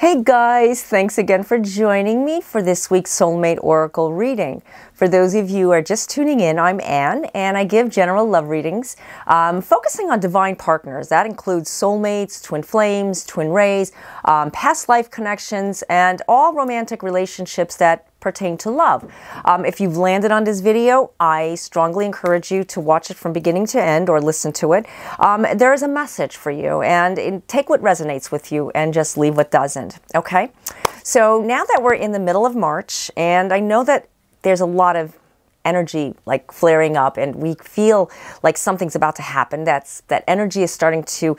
Hey guys, thanks again for joining me for this week's Soulmate Oracle reading. For those of you who are just tuning in, I'm Anne and I give general love readings focusing on divine partners. That includes soulmates, twin flames, twin rays, past life connections, and all romantic relationships that pertain to love. If you've landed on this video, I strongly encourage you to watch it from beginning to end or listen to it. There is a message for you, and take what resonates with you and just leave what doesn't, okay? So now that we're in the middle of March, and I know that there's a lot of energy like flaring up and we feel like something's about to happen. That energy is starting to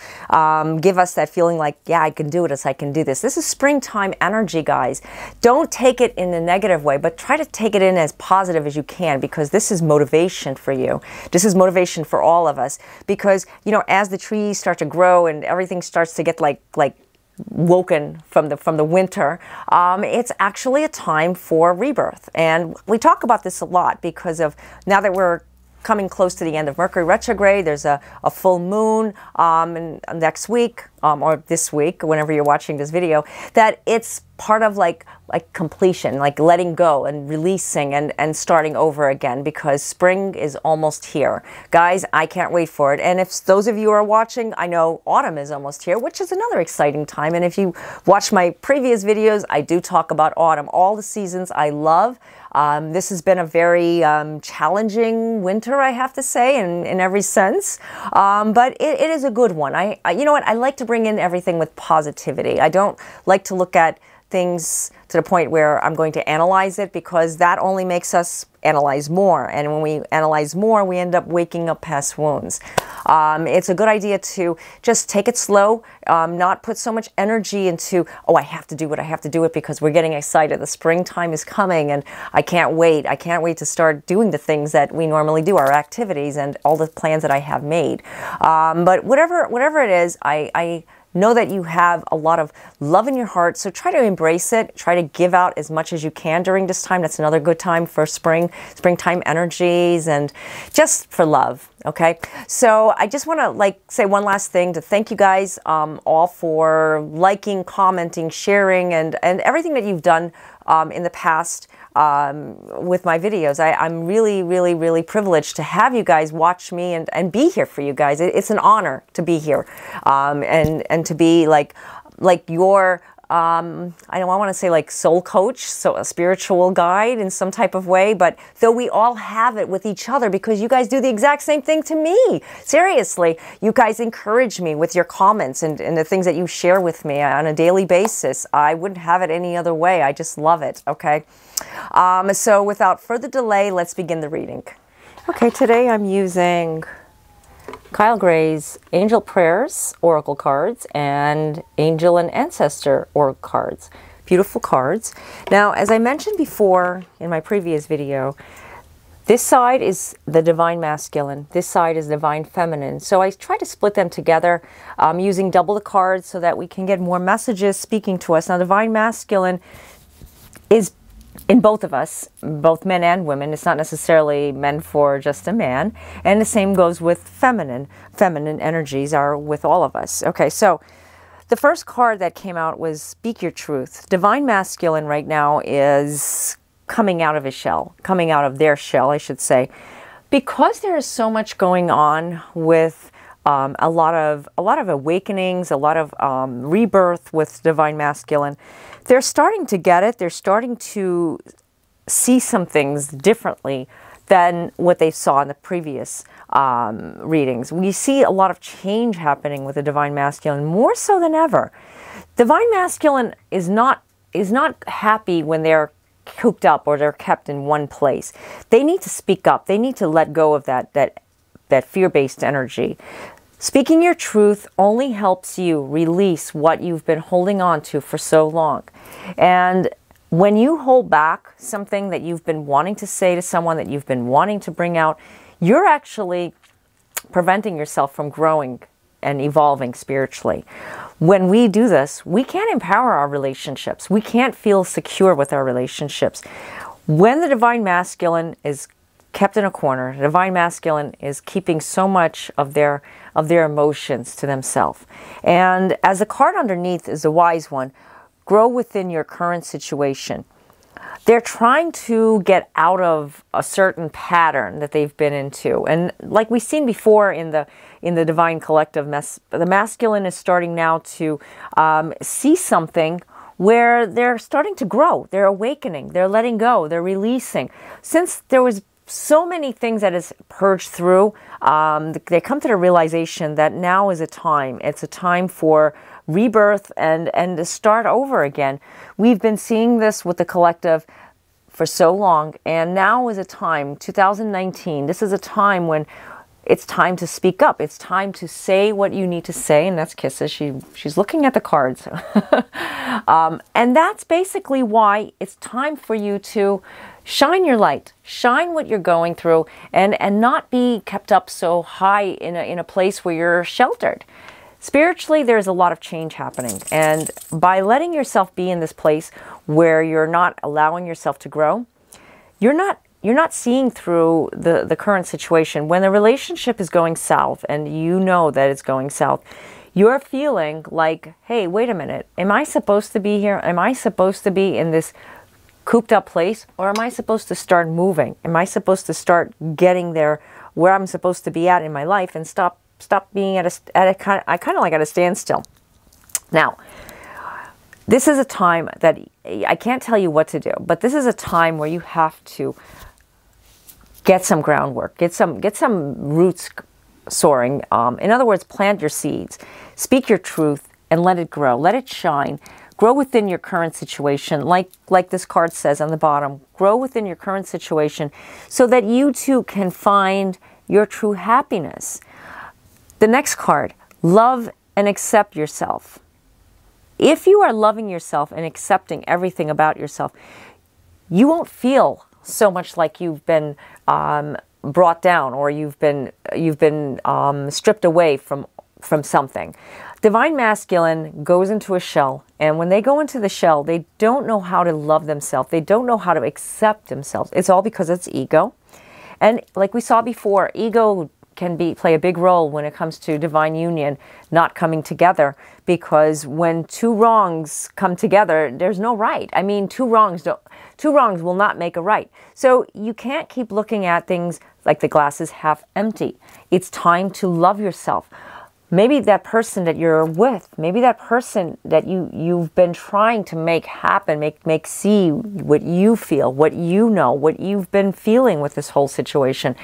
give us that feeling like, yeah, I can do it, I can do this. This is springtime energy, guys. Don't take it in a negative way, but try to take it in as positive as you can, because this is motivation for you. This is motivation for all of us, because, you know, as the trees start to grow and everything starts to get like woken from the winter, it's actually a time for rebirth. And we talk about this a lot because of now that we're coming close to the end of Mercury retrograde. There's a full moon next week, or this week, whenever you're watching this video, that it's part of like completion, like letting go and releasing and starting over again, because spring is almost here. Guys, I can't wait for it. And if those of you are watching, I know autumn is almost here, which is another exciting time. And if you watch my previous videos, I do talk about autumn, all the seasons I love. This has been a very challenging winter, I have to say, in every sense. But it is a good one. You know what? I like to bring in everything with positivity. I don't like to look at things to the point where I'm going to analyze it, because that only makes us analyze more. And when we analyze more, we end up waking up past wounds. It's a good idea to just take it slow, not put so much energy into, oh, I have to do it, I have to do it, because we're getting excited. The springtime is coming and I can't wait. I can't wait to start doing the things that we normally do, our activities and all the plans that I have made. But whatever it is, I know that you have a lot of love in your heart, so try to embrace it. Try to give out as much as you can during this time. That's another good time for springtime energies and just for love, okay? So I just want to say one last thing to thank you guys all for liking, commenting, sharing, and everything that you've done in the past with my videos. I'm really privileged to have you guys watch me and be here for you guys. It's an honor to be here and to be like your I don't want to say like soul coach, so a spiritual guide in some type of way, but though we all have it with each other, because you guys do the exact same thing to me. Seriously, you guys encourage me with your comments and the things that you share with me on a daily basis. I wouldn't have it any other way. I just love it, okay? So without further delay, let's begin the reading. Okay, today I'm using Kyle Gray's Angel Prayers Oracle cards and Angel and Ancestor Oracle cards. Beautiful cards. Now, as I mentioned before in my previous video, this side is the Divine Masculine. This side is Divine Feminine. So I try to split them together using double the cards so that we can get more messages speaking to us. Now, Divine Masculine is in both of us, both men and women. It's not necessarily meant for just a man. And the same goes with feminine. Feminine energies are with all of us. Okay, so the first card that came out was Speak Your Truth. Divine Masculine right now is coming out of his shell, coming out of their shell, I should say, because there is so much going on with a lot of awakenings, a lot of rebirth with Divine Masculine. They're starting to get it. They're starting to see some things differently than what they saw in the previous readings. We see a lot of change happening with the Divine Masculine, more so than ever. Divine Masculine is not happy when they're cooped up or they're kept in one place. They need to speak up. They need to let go of that fear-based energy. Speaking your truth only helps you release what you've been holding on to for so long. And when you hold back something that you've been wanting to say to someone, that you've been wanting to bring out, you're actually preventing yourself from growing and evolving spiritually. When we do this, we can't empower our relationships. We can't feel secure with our relationships. When the Divine Masculine is kept in a corner, the Divine Masculine is keeping so much of their emotions to themselves. And as the card underneath is the Wise One, grow within your current situation. They're trying to get out of a certain pattern that they've been into. And like we've seen before in the Divine Collective, the masculine is starting now to see something where they're starting to grow. They're awakening. They're letting go. They're releasing. Since there was so many things that is purged through, they come to the realization that now is a time. It's a time for rebirth and to start over again. We've been seeing this with the collective for so long, and now is a time, 2019, this is a time when it's time to speak up. It's time to say what you need to say, and that's kisses. She's looking at the cards. And that's basically why it's time for you to shine your light, shine what you're going through, and not be kept up so high in a place where you're sheltered. Spiritually, there's a lot of change happening, and by letting yourself be in this place where you're not allowing yourself to grow, you're not seeing through the current situation. When the relationship is going south and you know that it's going south, you're feeling like, hey, wait a minute, am I supposed to be here? Am I supposed to be in this cooped up place, or am I supposed to start moving? Am I supposed to start getting there where I'm supposed to be at in my life and stop being at a kind of like at a standstill? Now, this is a time that I can't tell you what to do, but this is a time where you have to get some groundwork, get some roots soaring. In other words, plant your seeds, speak your truth, and let it grow, let it shine. Grow within your current situation, like this card says on the bottom. Grow within your current situation so that you too can find your true happiness. The next card, love and accept yourself. If you are loving yourself and accepting everything about yourself, you won't feel so much like you've been brought down, or you've been stripped away from something. Divine Masculine goes into a shell, and when they go into the shell, they don't know how to love themselves. They don't know how to accept themselves. It's all because it's ego. And like we saw before, ego can play a big role when it comes to divine union not coming together, because when two wrongs come together, there's no right. I mean, two wrongs will not make a right. So you can't keep looking at things like the glass is half empty. It's time to love yourself. Maybe that person that you're with, maybe that person that you've been trying to make happen, make see what you feel, what you know, what you've been feeling with this whole situation.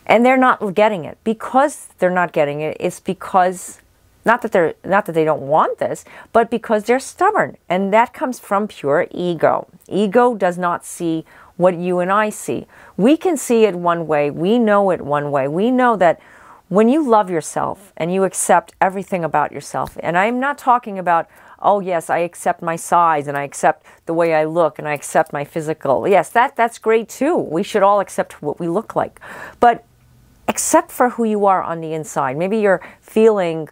And they're not getting it. Because they're not getting it, it's because not that they don't want this, but because they're stubborn. And that comes from pure ego. Ego does not see what you and I see. We can see it one way. We know it one way. We know that when you love yourself and you accept everything about yourself, and I'm not talking about, oh yes, I accept my size and I accept the way I look and I accept my physical. Yes, that's great too. We should all accept what we look like. But accept for who you are on the inside. Maybe you're feeling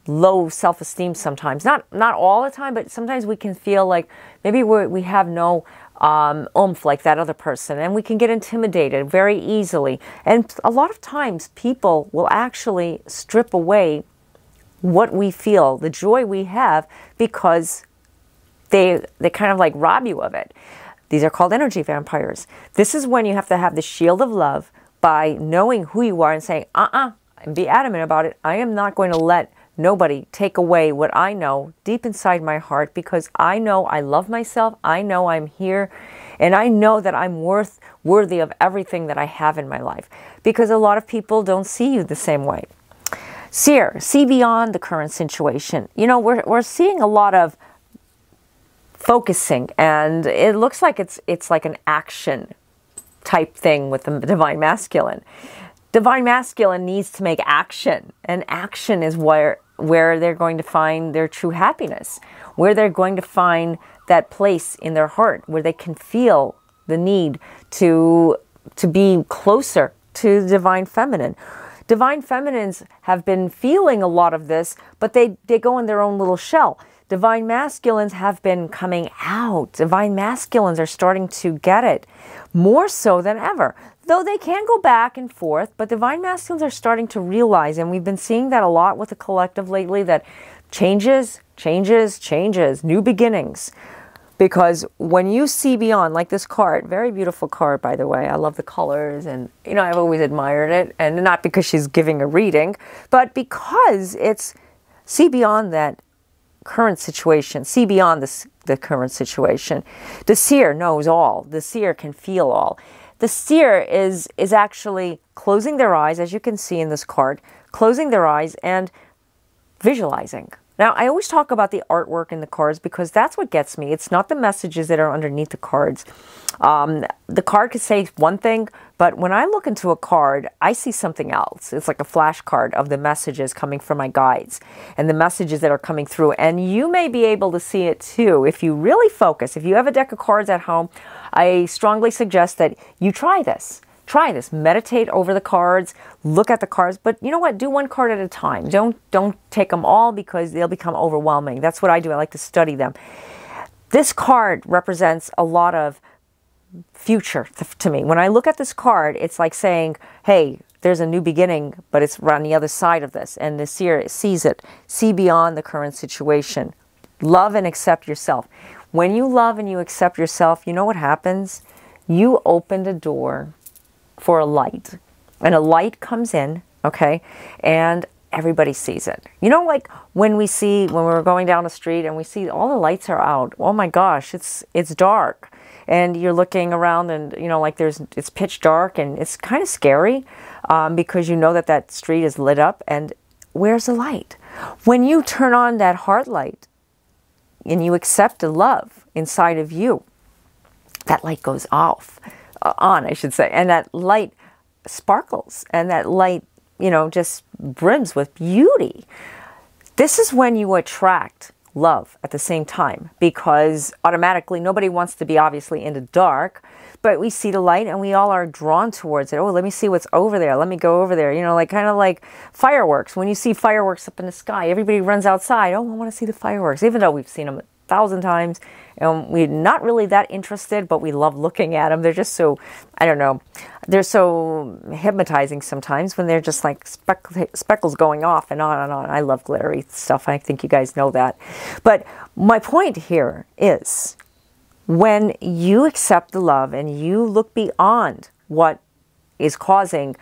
low self-esteem sometimes. Not all the time, but sometimes we can feel like maybe we have no oomph like that other person, and we can get intimidated very easily. And a lot of times people will actually strip away what we feel, the joy we have, because they kind of like rob you of it. These are called energy vampires. This is when you have to have the shield of love by knowing who you are and saying, and be adamant about it. I am not going to let nobody take away what I know deep inside my heart, because I know I love myself, I know I'm here, and I know that I'm worthy of everything that I have in my life, because a lot of people don't see you the same way. Seer, see beyond the current situation. You know, we're seeing a lot of focusing, and it looks like it's like an action type thing with the Divine Masculine. Divine Masculine needs to make action, and action is where they're going to find their true happiness, where they're going to find that place in their heart where they can feel the need to be closer to the Divine Feminine. Divine Feminines have been feeling a lot of this, but they go in their own little shell. Divine Masculines have been coming out. Divine Masculines are starting to get it more so than ever. Though they can go back and forth, but Divine Masculines are starting to realize, and we've been seeing that a lot with the collective lately, that changes, changes, changes, new beginnings. Because when you see beyond, like this card, very beautiful card, by the way. I love the colors, and, you know, I've always admired it. And not because she's giving a reading, but because it's see beyond that current situation, see beyond the current situation. The seer knows all. The seer can feel all. The seer is actually closing their eyes, as you can see in this card, closing their eyes and visualizing. Now, I always talk about the artwork in the cards because that's what gets me. It's not the messages that are underneath the cards. The card could say one thing, but when I look into a card, I see something else. It's like a flashcard of the messages coming from my guides and the messages that are coming through. And you may be able to see it too if you really focus. If you have a deck of cards at home, I strongly suggest that you try this. Try this. Meditate over the cards. Look at the cards. But you know what? Do one card at a time. Don't take them all because they'll become overwhelming. That's what I do. I like to study them. This card represents a lot of future to me. When I look at this card, it's like saying, hey, there's a new beginning, but it's on the other side of this. And the seer sees it. See beyond the current situation. Love and accept yourself. When you love and you accept yourself, you know what happens? You open the door for a light, and a light comes in, okay, and everybody sees it. You know, like when we're going down the street and we see all the lights are out. Oh my gosh, it's dark, and you're looking around, and you know, like it's pitch dark, and it's kind of scary because you know that street is lit up, and where's the light? When you turn on that heart light and you accept the love inside of you, that light goes off. On, I should say, and that light sparkles, and that light, you know, just brims with beauty. This is when you attract love at the same time, because automatically nobody wants to be obviously in the dark, but we see the light and we all are drawn towards it. Oh, let me see what's over there. Let me go over there. You know, like kind of like fireworks. When you see fireworks up in the sky, everybody runs outside. Oh, I want to see the fireworks, even though we've seen them 1,000 times. And we're not really that interested, but we love looking at them. They're just so, I don't know, they're so hypnotizing sometimes when they're just like speckles going off and on and on. I love glittery stuff. I think you guys know that. But my point here is when you accept the love and you look beyond what is causing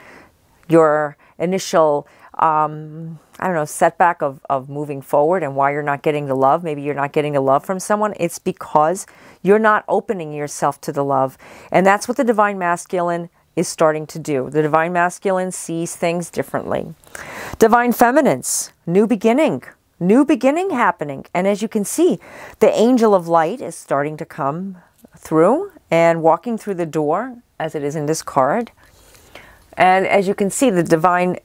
your initial I don't know, setback of moving forward and why you're not getting the love. Maybe you're not getting the love from someone. It's because you're not opening yourself to the love. And that's what the Divine Masculine is starting to do. The Divine Masculine sees things differently. Divine Feminines, new beginning happening. And as you can see, the Angel of Light is starting to come through and walking through the door as it is in this card. And as you can see, the Divine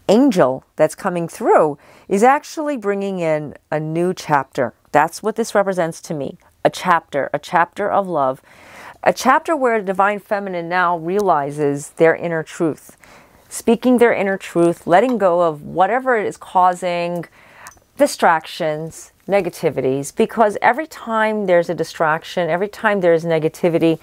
Angel that's coming through is actually bringing in a new chapter. That's what this represents to me. A chapter of love. A chapter where Divine Feminine now realizes their inner truth. Speaking their inner truth, letting go of whatever is causing distractions, negativities. Because every time there's a distraction, every time there's negativity,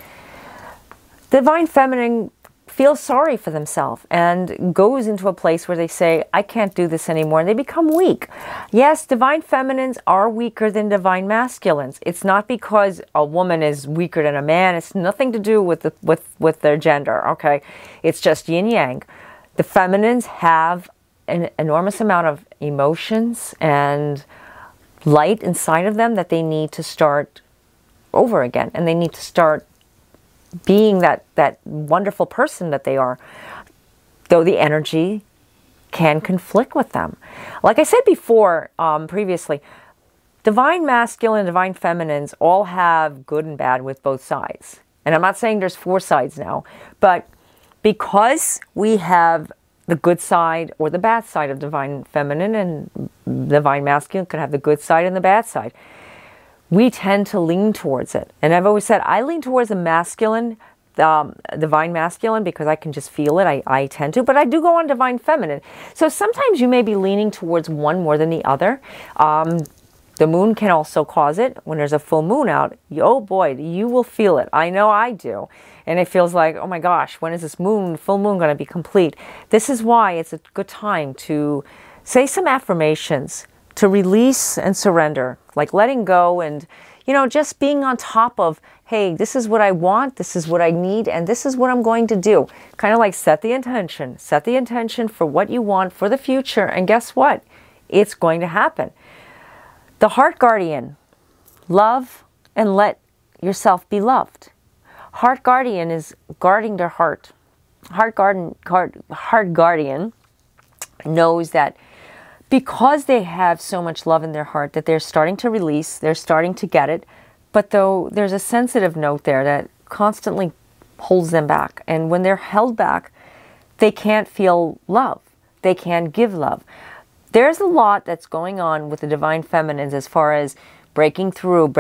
Divine Feminine feels sorry for themselves and goes into a place where they say, I can't do this anymore, and they become weak. Yes, Divine Feminines are weaker than Divine Masculines. It's not because a woman is weaker than a man. It's nothing to do with their gender, okay? It's just yin-yang. The Feminines have an enormous amount of emotions and light inside of them that they need to start over again, and they need to start being that wonderful person that they are, though the energy can conflict with them. Like I said before, previously, Divine Masculine and Divine Feminines all have good and bad with both sides. And I'm not saying there's 4 sides now, but because we have the good side or the bad side of Divine Feminine, and Divine Masculine could have the good side and the bad side, we tend to lean towards it. And I've always said, I lean towards the masculine, Divine Masculine, because I can just feel it. I tend to, but I do go on Divine Feminine. So sometimes you may be leaning towards one more than the other. The moon can also cause it. When there's a full moon out, oh boy, you will feel it. I know I do. And it feels like, oh my gosh, when is this full moon going to be complete? This is why it's a good time to say some affirmations. to release and surrender, like letting go and, you know, just being on top of, hey, this is what I want, this is what I need, and this is what I'm going to do. Kind of like set the intention for what you want for the future, and guess what? It's going to happen. The heart guardian, love and let yourself be loved. Heart guardian is guarding their heart. Heart guardian knows that because they have so much love in their heart that they're starting to release, they're starting to get it, but though there's a sensitive note there that constantly holds them back. And when they're held back, they can't feel love. They can't give love. There's a lot that's going on with the divine feminines as far as breaking through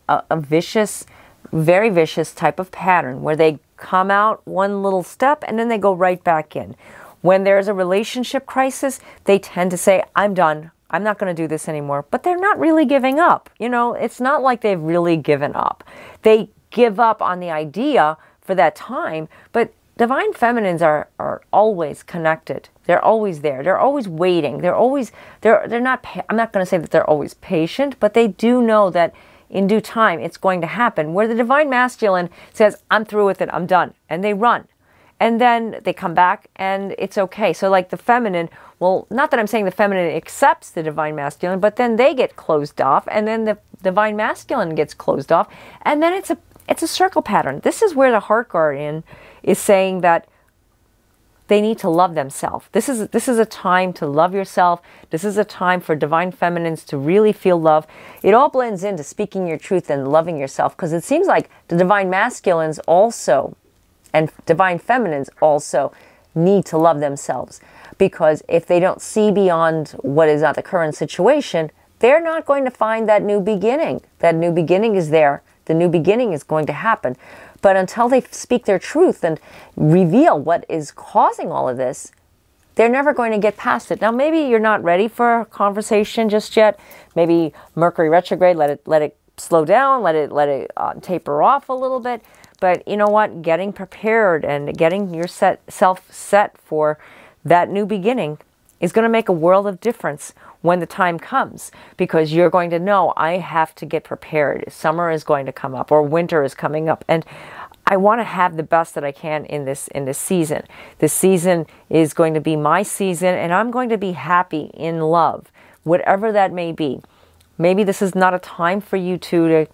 a vicious, very vicious type of pattern where they come out one little step and then they go right back in. When there's a relationship crisis, they tend to say, I'm done. I'm not going to do this anymore. But they're not really giving up. You know, it's not like they've really given up. They give up on the idea for that time, but divine feminines are always connected. They're always there. They're always waiting. They're not, I'm not going to say that they're always patient, but they do know that in due time it's going to happen. Where the divine masculine says, I'm through with it, I'm done. And they run. And then they come back and it's okay. So like the feminine, well, not that I'm saying the feminine accepts the divine masculine, but then they get closed off and then the divine masculine gets closed off. And then it's a circle pattern. This is where the heart guardian is saying that they need to love themselves. This is a time to love yourself. This is a time for divine feminines to really feel love. It all blends into speaking your truth and loving yourself, because it seems like the divine masculines also and divine feminines also need to love themselves, because if they don't see beyond what is not the current situation, they're not going to find that new beginning. That new beginning is there. The new beginning is going to happen. But until they speak their truth and reveal what is causing all of this, they're never going to get past it. Now, maybe you're not ready for a conversation just yet. Maybe Mercury retrograde, let it slow down, let it taper off a little bit. But you know what? Getting prepared and getting yourself set for that new beginning is going to make a world of difference when the time comes, because you're going to know, I have to get prepared. Summer is going to come up or winter is coming up, and I want to have the best that I can in this season. This season is going to be my season, and I'm going to be happy in love, whatever that may be. Maybe this is not a time for you to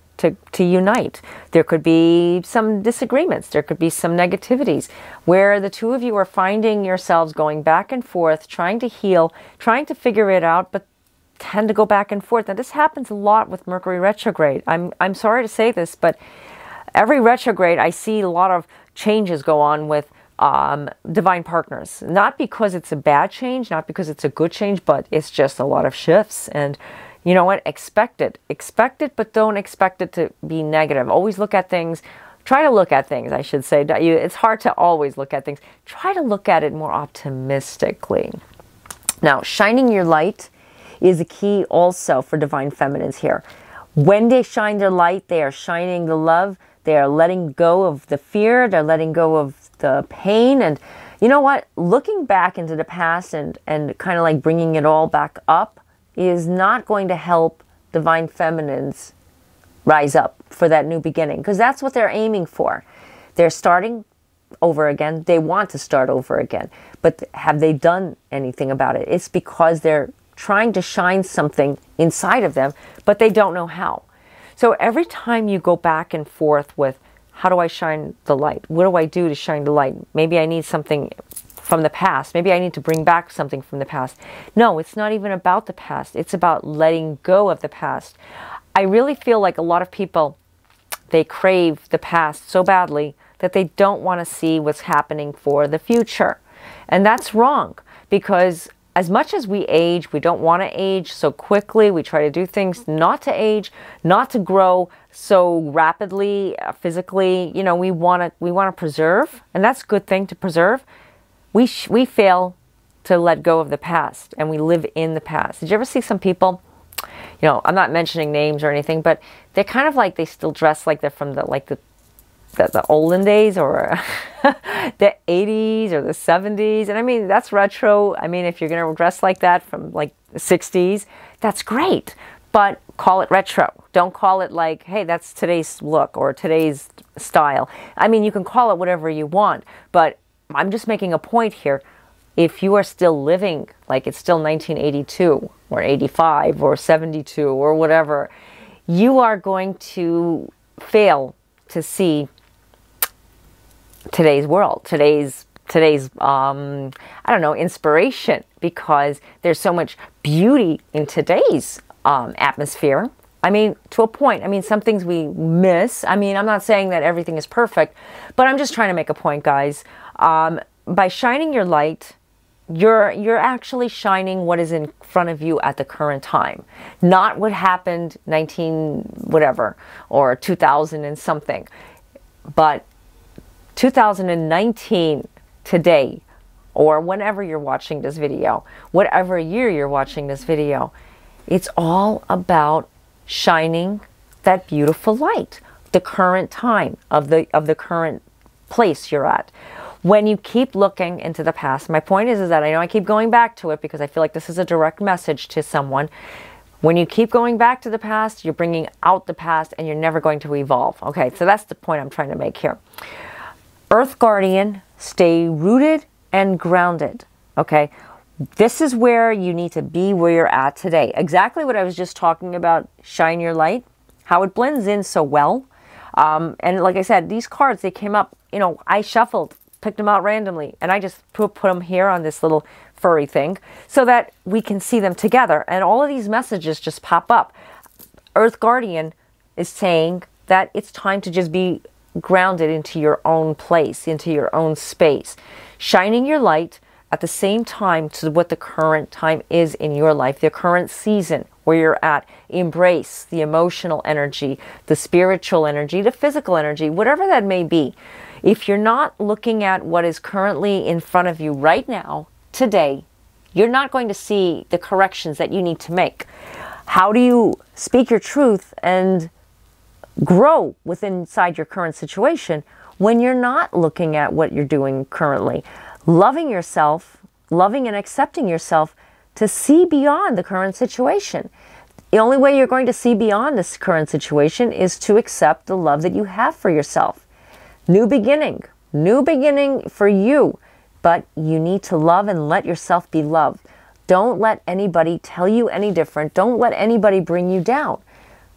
unite. There could be some disagreements. There could be some negativities where the two of you are finding yourselves going back and forth, trying to heal, trying to figure it out, but tend to go back and forth. Now, this happens a lot with Mercury retrograde. I'm sorry to say this, but every retrograde, I see a lot of changes go on with divine partners. Not because it's a bad change, not because it's a good change, but it's just a lot of shifts. And you know what? Expect it, but don't expect it to be negative. Always look at things. Try to look at things, I should say. It's hard to always look at things. Try to look at it more optimistically. Now, shining your light is a key also for divine feminines here. When they shine their light, they are shining the love. They are letting go of the fear. They're letting go of the pain. And you know what? Looking back into the past and kind of like bringing it all back up is not going to help divine feminines rise up for that new beginning, because that's what they're aiming for. They're starting over again. They want to start over again. But have they done anything about it? It's because they're trying to shine something inside of them, but they don't know how. So every time you go back and forth with, how do I shine the light? What do I do to shine the light? Maybe I need something from the past. Maybe I need to bring back something from the past. No, it's not even about the past. It's about letting go of the past. I really feel like a lot of people, they crave the past so badly that they don't want to see what's happening for the future. And that's wrong, because as much as we age, we don't want to age so quickly. We try to do things not to age, not to grow so rapidly, physically. You know, we want to preserve, and that's a good thing to preserve. We fail to let go of the past, and we live in the past. Did you ever see some people, you know, I'm not mentioning names or anything, but they're kind of like, they still dress like they're from the the olden days, or the 80s or the 70s. And I mean, that's retro. I mean, if you're going to dress like that from like the 60s, that's great. But call it retro. Don't call it like, hey, that's today's look or today's style. I mean, you can call it whatever you want, but I'm just making a point here. If you are still living like it's still 1982 or 85 or 72 or whatever, you are going to fail to see today's world, today's I don't know, inspiration, because there's so much beauty in today's atmosphere. I mean, to a point. I mean, some things we miss. I mean, I'm not saying that everything is perfect, but I'm just trying to make a point, guys. By shining your light, you're actually shining what is in front of you at the current time, not what happened 19 whatever or 2000 and something, but 2019 today, or whenever you're watching this video, whatever year you're watching this video. It's all about shining that beautiful light, the current time of the current place you're at. When you keep looking into the past, my point is that I know I keep going back to it because I feel like this is a direct message to someone. When you keep going back to the past, you're bringing out the past and you're never going to evolve. Okay, so that's the point I'm trying to make here. Earth Guardian, stay rooted and grounded. Okay, this is where you need to be, where you're at today. Exactly what I was just talking about, shine your light, how it blends in so well. And like I said, these cards, they came up, you know, I shuffled, picked them out randomly, and I just put them here on this little furry thing so that we can see them together. And all of these messages just pop up. Earth Guardian is saying that it's time to just be grounded into your own place, into your own space, shining your light at the same time to what the current time is in your life, the current season where you're at. Embrace the emotional energy, the spiritual energy, the physical energy, whatever that may be. If you're not looking at what is currently in front of you right now, today, you're not going to see the corrections that you need to make. How do you speak your truth and grow inside your current situation when you're not looking at what you're doing currently? Loving yourself, loving and accepting yourself to see beyond the current situation. The only way you're going to see beyond this current situation is to accept the love that you have for yourself. New beginning for you, but you need to love and let yourself be loved. Don't let anybody tell you any different. Don't let anybody bring you down.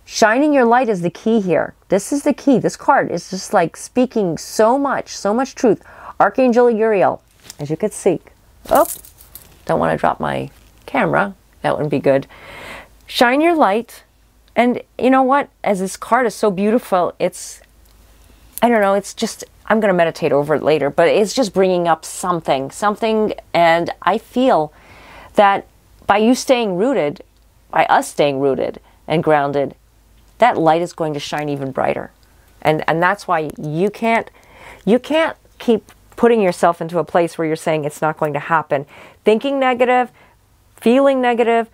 Shining your light is the key here. This is the key. This card is just like speaking so much truth. Archangel Uriel, as you could see. Oh, don't want to drop my camera. That wouldn't be good. Shine your light. And you know what? As this card is so beautiful, it's, I don't know, it's just, I'm going to meditate over it later, but it's just bringing up something. And I feel that by you staying rooted, by us staying rooted and grounded, that light is going to shine even brighter. And that's why you can't keep putting yourself into a place where you're saying it's not going to happen. Thinking negative, feeling negative,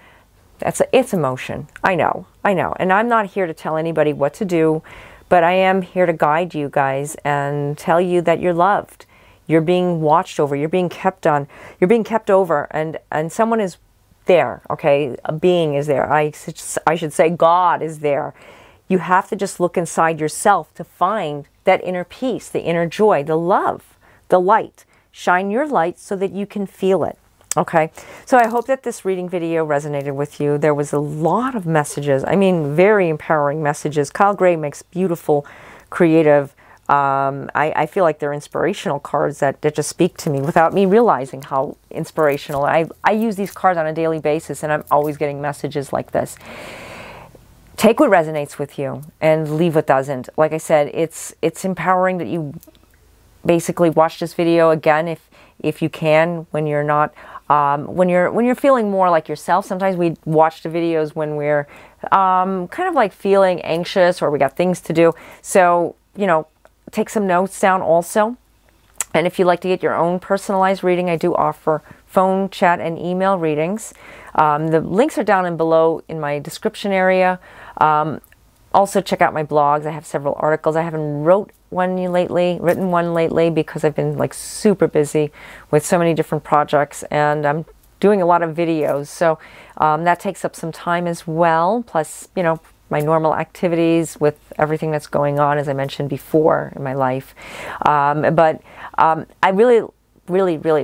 it's emotion. I know. And I'm not here to tell anybody what to do, but I am here to guide you guys and tell you that you're loved. You're being watched over. You're being kept over, and someone is there, okay? A being is there. I should say God is there. You have to just look inside yourself to find that inner peace, the inner joy, the love, the light. Shine your light so that you can feel it, okay? So I hope that this reading video resonated with you. There was a lot of messages. I mean, very empowering messages. Kyle Gray makes beautiful, creative, I feel like they're inspirational cards that just speak to me without me realizing how inspirational. I use these cards on a daily basis, and I'm always getting messages like this. Take what resonates with you and leave what doesn't. Like I said, it's empowering that you basically watch this video again if you can, when you're not when you're feeling more like yourself. Sometimes we watch the videos when we're kind of like feeling anxious or we got things to do. So, you know, take some notes down also. And if you'd like to get your own personalized reading, I do offer phone, chat, and email readings. The links are down and below in my description area. Also check out my blogs. I have several articles. I haven't written one lately because I've been like super busy with so many different projects, and I'm doing a lot of videos. So that takes up some time as well. Plus, you know, my normal activities with everything that's going on, as I mentioned before, in my life. I really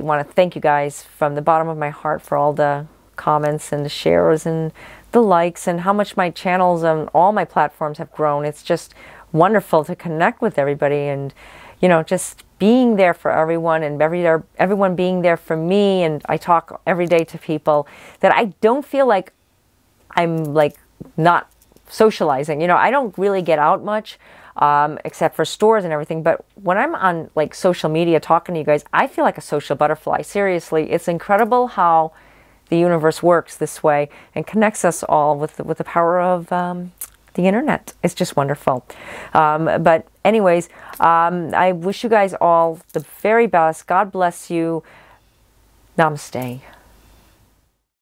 want to thank you guys from the bottom of my heart for all the comments and the shares and the likes, and how much my channels on all my platforms have grown. It's just wonderful to connect with everybody, and, you know, just being there for everyone, and everyone being there for me. And I talk every day to people that I don't feel like I'm like not socializing. You know, I don't really get out much, except for stores and everything. But when I'm on like social media talking to you guys, I feel like a social butterfly. Seriously, it's incredible how the universe works this way and connects us all with the power of the internet. It's just wonderful. But anyways, I wish you guys all the very best. God bless you. Namaste.